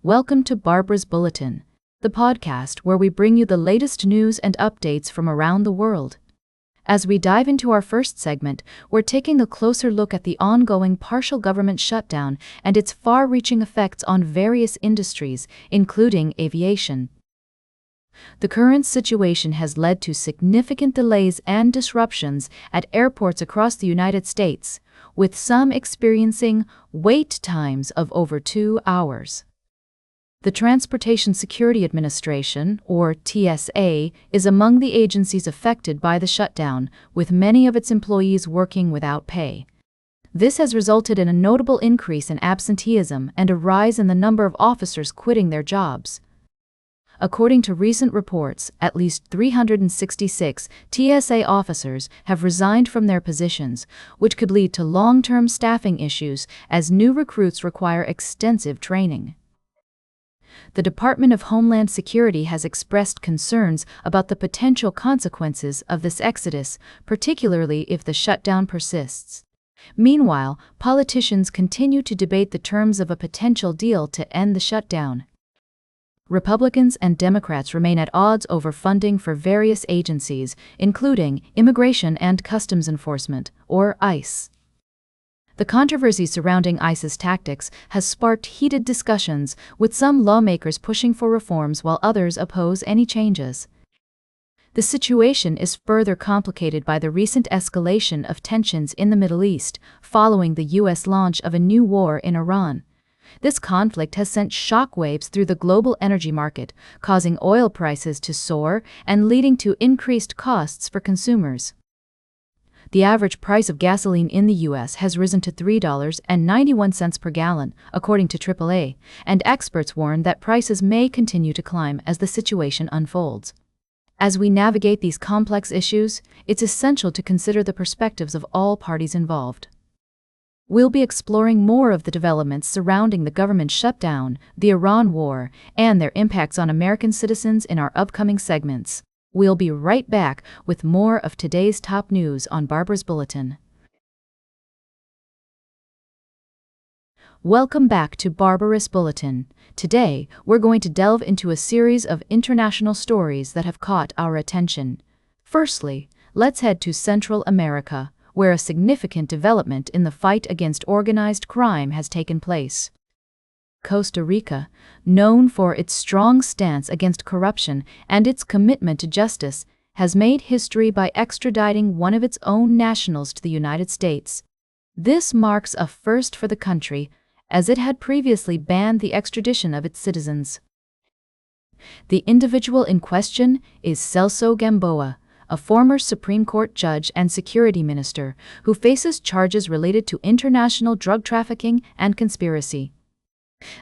Welcome to Barbara's Bulletin, the podcast where we bring you the latest news and updates from around the world. As we dive into our first segment, we're taking a closer look at the ongoing partial government shutdown and its far-reaching effects on various industries, including aviation. The current situation has led to significant delays and disruptions at airports across the United States, with some experiencing wait times of over 2 hours. The Transportation Security Administration, or TSA, is among the agencies affected by the shutdown, with many of its employees working without pay. This has resulted in a notable increase in absenteeism and a rise in the number of officers quitting their jobs. According to recent reports, at least 366 TSA officers have resigned from their positions, which could lead to long-term staffing issues as new recruits require extensive training. The Department of Homeland Security has expressed concerns about the potential consequences of this exodus, particularly if the shutdown persists. Meanwhile, politicians continue to debate the terms of a potential deal to end the shutdown. Republicans and Democrats remain at odds over funding for various agencies, including Immigration and Customs Enforcement, or ICE. The controversy surrounding ICE's tactics has sparked heated discussions, with some lawmakers pushing for reforms while others oppose any changes. The situation is further complicated by the recent escalation of tensions in the Middle East, following the U.S. launch of a new war in Iran. This conflict has sent shockwaves through the global energy market, causing oil prices to soar and leading to increased costs for consumers. The average price of gasoline in the U.S. has risen to $3.91 per gallon, according to AAA, and experts warn that prices may continue to climb as the situation unfolds. As we navigate these complex issues, it's essential to consider the perspectives of all parties involved. We'll be exploring more of the developments surrounding the government shutdown, the Iran war, and their impacts on American citizens in our upcoming segments. We'll be right back with more of today's top news on Barbara's Bulletin. Welcome back to Barbara's Bulletin. Today, we're going to delve into a series of international stories that have caught our attention. Firstly, let's head to Central America, where a significant development in the fight against organized crime has taken place. Costa Rica, known for its strong stance against corruption and its commitment to justice, has made history by extraditing one of its own nationals to the United States. This marks a first for the country, as it had previously banned the extradition of its citizens. The individual in question is Celso Gamboa, a former Supreme Court judge and security minister who faces charges related to international drug trafficking and conspiracy.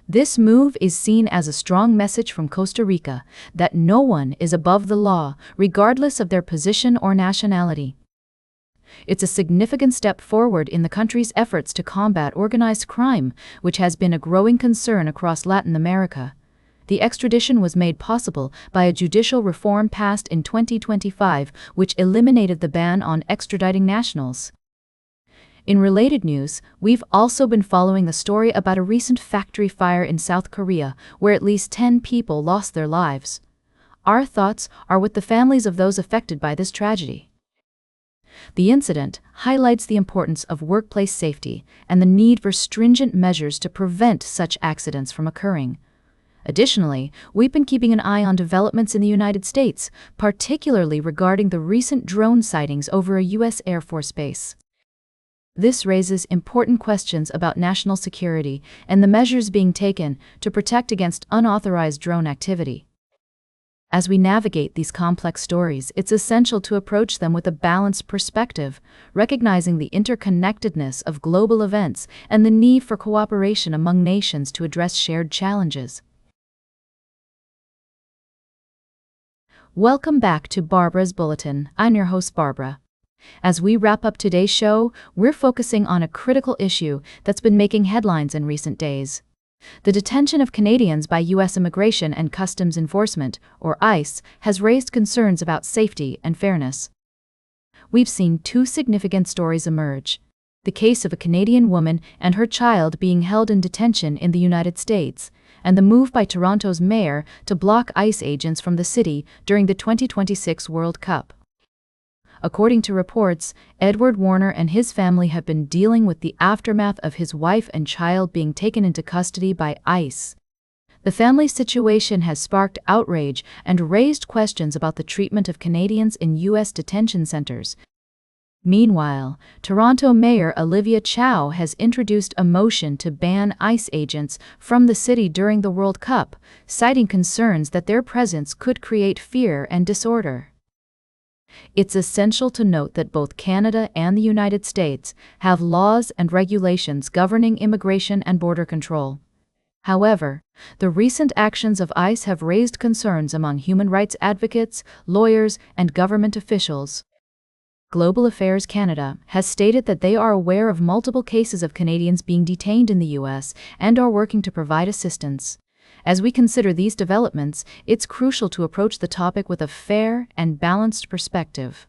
This move is seen as a strong message from Costa Rica that no one is above the law, regardless of their position or nationality. It's a significant step forward in the country's efforts to combat organized crime, which has been a growing concern across Latin America. The extradition was made possible by a judicial reform passed in 2025, which eliminated the ban on extraditing nationals. In related news, we've also been following the story about a recent factory fire in South Korea, where at least 10 people lost their lives. Our thoughts are with the families of those affected by this tragedy. The incident highlights the importance of workplace safety and the need for stringent measures to prevent such accidents from occurring. Additionally, we've been keeping an eye on developments in the United States, particularly regarding the recent drone sightings over a U.S. Air Force base. This raises important questions about national security and the measures being taken to protect against unauthorized drone activity. As we navigate these complex stories, it's essential to approach them with a balanced perspective, recognizing the interconnectedness of global events and the need for cooperation among nations to address shared challenges. Welcome back to Barbara's Bulletin. I'm your host, Barbara. As we wrap up today's show, we're focusing on a critical issue that's been making headlines in recent days. The detention of Canadians by U.S. Immigration and Customs Enforcement, or ICE, has raised concerns about safety and fairness. We've seen two significant stories emerge: the case of a Canadian woman and her child being held in detention in the United States, and the move by Toronto's mayor to block ICE agents from the city during the 2026 World Cup. According to reports, Edward Warner and his family have been dealing with the aftermath of his wife and child being taken into custody by ICE. The family's situation has sparked outrage and raised questions about the treatment of Canadians in U.S. detention centers. Meanwhile, Toronto Mayor Olivia Chow has introduced a motion to ban ICE agents from the city during the World Cup, citing concerns that their presence could create fear and disorder. It's essential to note that both Canada and the United States have laws and regulations governing immigration and border control. However, the recent actions of ICE have raised concerns among human rights advocates, lawyers, and government officials. Global Affairs Canada has stated that they are aware of multiple cases of Canadians being detained in the U.S. and are working to provide assistance. As we consider these developments, it's crucial to approach the topic with a fair and balanced perspective.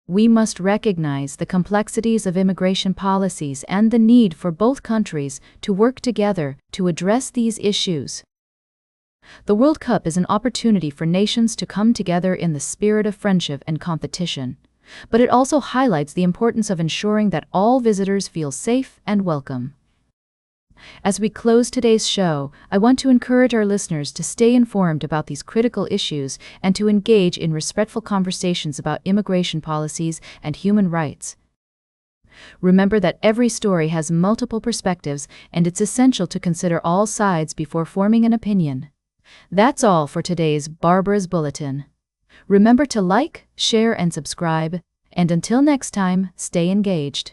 We must recognize the complexities of immigration policies and the need for both countries to work together to address these issues. The World Cup is an opportunity for nations to come together in the spirit of friendship and competition, but it also highlights the importance of ensuring that all visitors feel safe and welcome. As we close today's show, I want to encourage our listeners to stay informed about these critical issues and to engage in respectful conversations about immigration policies and human rights. Remember that every story has multiple perspectives, and it's essential to consider all sides before forming an opinion. That's all for today's Barbara's Bulletin. Remember to like, share, and subscribe, and until next time, stay engaged.